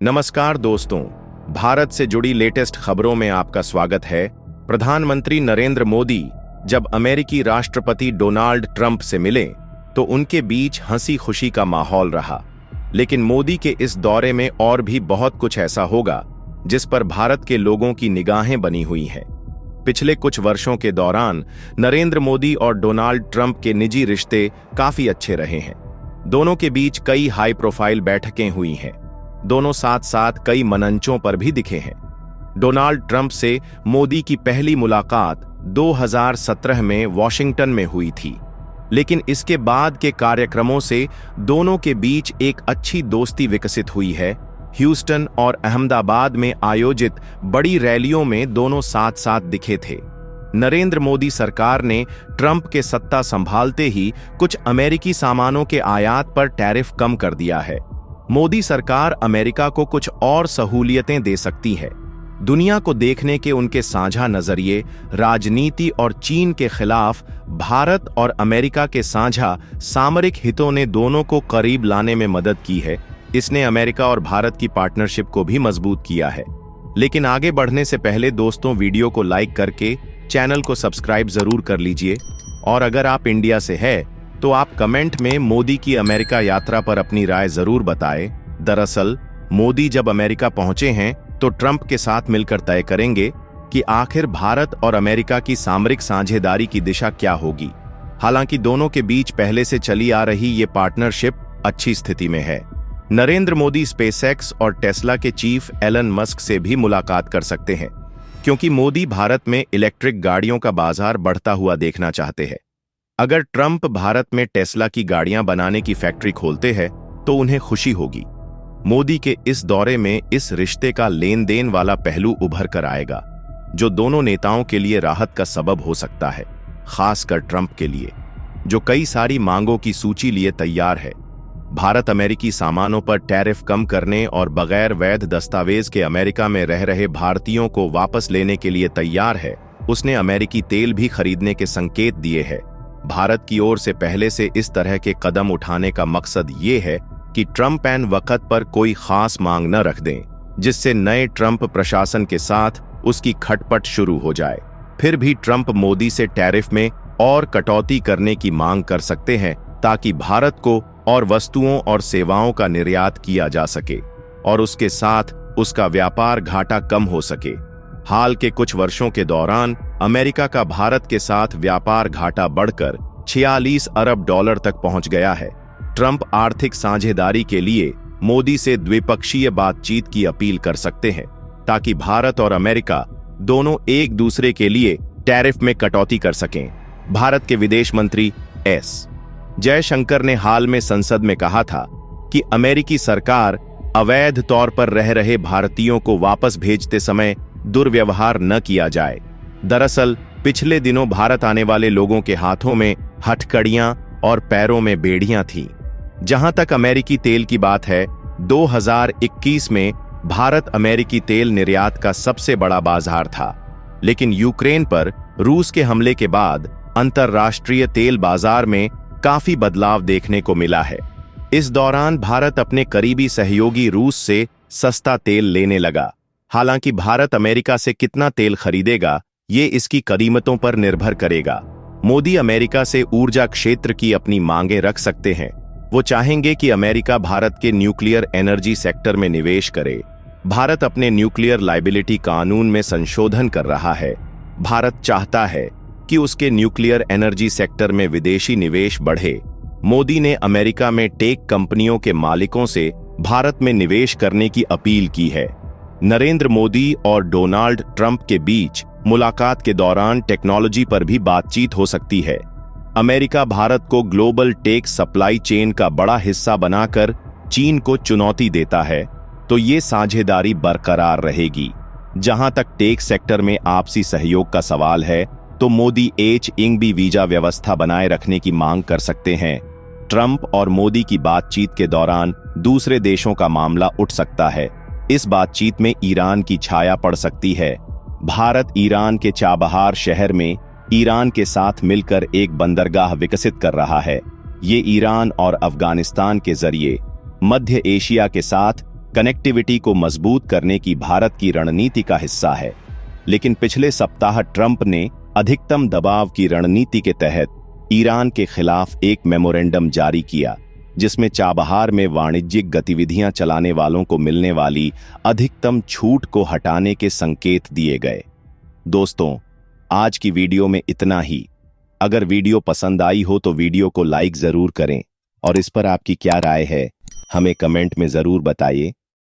नमस्कार दोस्तों, भारत से जुड़ी लेटेस्ट खबरों में आपका स्वागत है। प्रधानमंत्री नरेंद्र मोदी जब अमेरिकी राष्ट्रपति डोनाल्ड ट्रंप से मिले तो उनके बीच हंसी खुशी का माहौल रहा। लेकिन मोदी के इस दौरे में और भी बहुत कुछ ऐसा होगा जिस पर भारत के लोगों की निगाहें बनी हुई हैं। पिछले कुछ वर्षों के दौरान नरेंद्र मोदी और डोनाल्ड ट्रंप के निजी रिश्ते काफी अच्छे रहे हैं। दोनों के बीच कई हाई प्रोफाइल बैठकें हुई हैं। दोनों साथ साथ कई मंचों पर भी दिखे हैं। डोनाल्ड ट्रंप से मोदी की पहली मुलाकात 2017 में वॉशिंगटन में हुई थी, लेकिन इसके बाद के कार्यक्रमों से दोनों के बीच एक अच्छी दोस्ती विकसित हुई है। ह्यूस्टन और अहमदाबाद में आयोजित बड़ी रैलियों में दोनों साथ साथ दिखे थे। नरेंद्र मोदी सरकार ने ट्रंप के सत्ता संभालते ही कुछ अमेरिकी सामानों के आयात पर टैरिफ कम कर दिया है। मोदी सरकार अमेरिका को कुछ और सहूलियतें दे सकती है। दुनिया को देखने के उनके साझा नजरिए, राजनीति और चीन के खिलाफ भारत और अमेरिका के साझा सामरिक हितों ने दोनों को करीब लाने में मदद की है। इसने अमेरिका और भारत की पार्टनरशिप को भी मजबूत किया है। लेकिन आगे बढ़ने से पहले दोस्तों, वीडियो को लाइक करके चैनल को सब्सक्राइब जरूर कर लीजिए। और अगर आप इंडिया से है तो आप कमेंट में मोदी की अमेरिका यात्रा पर अपनी राय जरूर बताएं। दरअसल मोदी जब अमेरिका पहुंचे हैं तो ट्रंप के साथ मिलकर तय करेंगे कि आखिर भारत और अमेरिका की सामरिक साझेदारी की दिशा क्या होगी। हालांकि दोनों के बीच पहले से चली आ रही ये पार्टनरशिप अच्छी स्थिति में है। नरेंद्र मोदी स्पेसएक्स और टेस्ला के चीफ एलन मस्क से भी मुलाकात कर सकते हैं, क्योंकि मोदी भारत में इलेक्ट्रिक गाड़ियों का बाजार बढ़ता हुआ देखना चाहते हैं। अगर ट्रंप भारत में टेस्ला की गाड़ियां बनाने की फैक्ट्री खोलते हैं तो उन्हें खुशी होगी। मोदी के इस दौरे में इस रिश्ते का लेन देन वाला पहलू उभर कर आएगा, जो दोनों नेताओं के लिए राहत का सबब हो सकता है, खासकर ट्रंप के लिए, जो कई सारी मांगों की सूची लिए तैयार है। भारत अमेरिकी सामानों पर टैरिफ कम करने और बगैर वैध दस्तावेज के अमेरिका में रह रहे भारतीयों को वापस लेने के लिए तैयार है। उसने अमेरिकी तेल भी खरीदने के संकेत दिए हैं। भारत की ओर से पहले से इस तरह के कदम उठाने का मकसद ये है कि ट्रंप ऐन वक्त पर कोई खास मांग न रख दें, जिससे नए ट्रंप प्रशासन के साथ उसकी खटपट शुरू हो जाए। फिर भी ट्रंप मोदी से टैरिफ में और कटौती करने की मांग कर सकते हैं, ताकि भारत को और वस्तुओं और सेवाओं का निर्यात किया जा सके और उसके साथ उसका व्यापार घाटा कम हो सके। हाल के कुछ वर्षों के दौरान अमेरिका का भारत के साथ व्यापार घाटा बढ़कर 46 अरब डॉलर तक पहुंच गया है। ट्रंप आर्थिक साझेदारी के लिए मोदी से द्विपक्षीय बातचीत की अपील कर सकते हैं, ताकि भारत और अमेरिका दोनों एक दूसरे के लिए टैरिफ में कटौती कर सकें। भारत के विदेश मंत्री एस जयशंकर ने हाल में संसद में कहा था कि अमेरिकी सरकार अवैध तौर पर रह रहे भारतीयों को वापस भेजते समय दुर्व्यवहार न किया जाए। दरअसल पिछले दिनों भारत आने वाले लोगों के हाथों में हथकड़ियां और पैरों में बेड़ियां थीं। जहां तक अमेरिकी तेल की बात है, 2021 में भारत अमेरिकी तेल निर्यात का सबसे बड़ा बाजार था। लेकिन यूक्रेन पर रूस के हमले के बाद अंतर्राष्ट्रीय तेल बाजार में काफी बदलाव देखने को मिला है। इस दौरान भारत अपने करीबी सहयोगी रूस से सस्ता तेल लेने लगा। हालांकि भारत अमेरिका से कितना तेल खरीदेगा, ये इसकी कीमतों पर निर्भर करेगा। मोदी अमेरिका से ऊर्जा क्षेत्र की अपनी मांगें रख सकते हैं। वो चाहेंगे कि अमेरिका भारत के न्यूक्लियर एनर्जी सेक्टर में निवेश करे। भारत अपने न्यूक्लियर लायबिलिटी कानून में संशोधन कर रहा है। भारत चाहता है कि उसके न्यूक्लियर एनर्जी सेक्टर में विदेशी निवेश बढ़े। मोदी ने अमेरिका में टेक कंपनियों के मालिकों से भारत में निवेश करने की अपील की है। नरेंद्र मोदी और डोनाल्ड ट्रंप के बीच मुलाकात के दौरान टेक्नोलॉजी पर भी बातचीत हो सकती है। अमेरिका भारत को ग्लोबल टेक सप्लाई चेन का बड़ा हिस्सा बनाकर चीन को चुनौती देता है, तो ये साझेदारी बरकरार रहेगी। जहां तक टेक सेक्टर में आपसी सहयोग का सवाल है, तो मोदी H-1B वीजा व्यवस्था बनाए रखने की मांग कर सकते हैं। ट्रंप और मोदी की बातचीत के दौरान दूसरे देशों का मामला उठ सकता है। इस बातचीत में ईरान की छाया पड़ सकती है। भारत ईरान के चाबहार शहर में ईरान के साथ मिलकर एक बंदरगाह विकसित कर रहा है। ये ईरान और अफगानिस्तान के जरिए मध्य एशिया के साथ कनेक्टिविटी को मजबूत करने की भारत की रणनीति का हिस्सा है। लेकिन पिछले सप्ताह ट्रंप ने अधिकतम दबाव की रणनीति के तहत ईरान के खिलाफ एक मेमोरेंडम जारी किया, जिसमें चाबहार में वाणिज्यिक गतिविधियां चलाने वालों को मिलने वाली अधिकतम छूट को हटाने के संकेत दिए गए। दोस्तों, आज की वीडियो में इतना ही। अगर वीडियो पसंद आई हो तो वीडियो को लाइक जरूर करें और इस पर आपकी क्या राय है हमें कमेंट में जरूर बताइए।